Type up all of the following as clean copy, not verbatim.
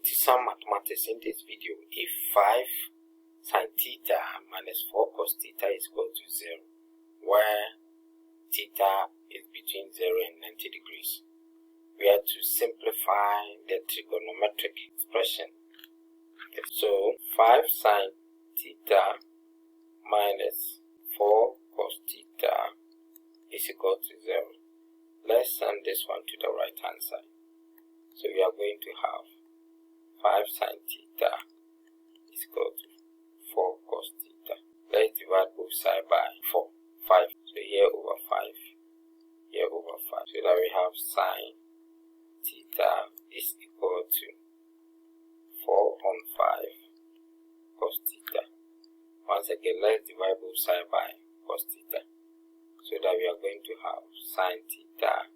notice some mathematics in this video. If 5 sine theta minus 4 cos theta is equal to 0, where theta is between 0 and 90 degrees, we have to simplify the trigonometric expression. So 5 sine theta minus 4 cos theta is equal to 0. Let's send this one to the right hand side. So we are going to have 5 sine theta is equal to 4 cos theta. Let's divide both sides by 4. 5. So here over 5, here over 5. So that we have sine theta is equal to 4 on 5 cos theta. Once again, let's divide both sides by cos theta. So that we are going to have sine theta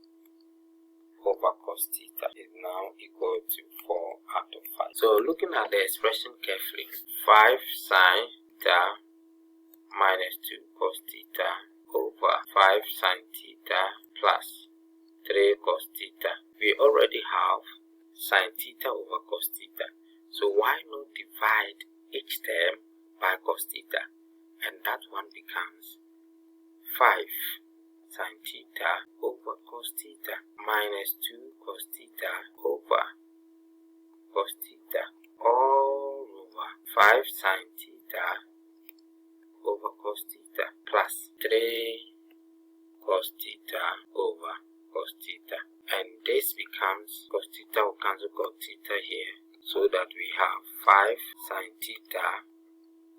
over cos theta is now equal to 4 out of 5. So looking at the expression carefully, 5 sine theta minus 2 cos theta over 5 sine theta plus 3 cos theta. We already have sine theta over cos theta. So why not divide each term by cos theta? And that one becomes 5 sine theta over cos theta minus 2 cos theta over cos theta all over 5 sine theta over cos theta plus 3 cos theta over cos theta. And this becomes cos theta will cancel cos theta here, so that we have 5 sine theta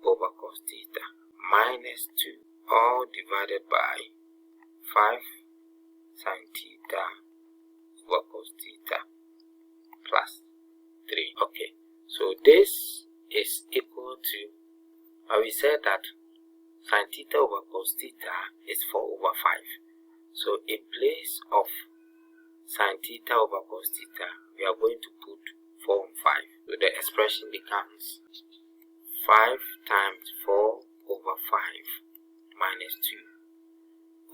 over cos theta minus 2 all divided by 5 sine theta over cos theta plus 3. Okay, so this is equal to, we said that sine theta over cos theta is 4 over 5. So in place of sine theta over cos theta, we are going to put 4 on 5. So the expression becomes 5 times 4 over 5 minus 2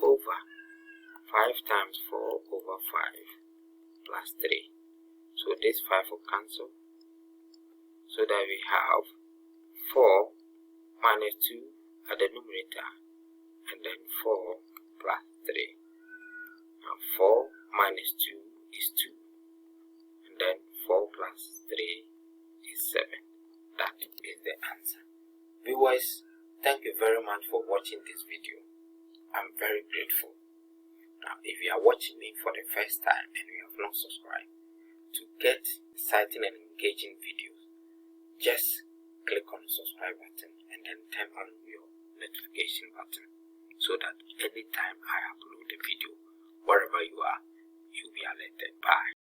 over 5 times 4 over 5 plus 3. So this 5 will cancel, so that we have 4 minus 2 at the numerator, and then 4 plus 3. Now 4 minus 2 is 2, and then 4 plus 3 is 7. That is the answer. Viewers, thank you very much for watching this video. I'm very grateful. Now, if you are watching me for the first time and you have not subscribed, to get exciting and engaging videos, just click on the subscribe button and then turn on your notification button, so that anytime I upload a video, wherever you are, you'll be alerted. Bye.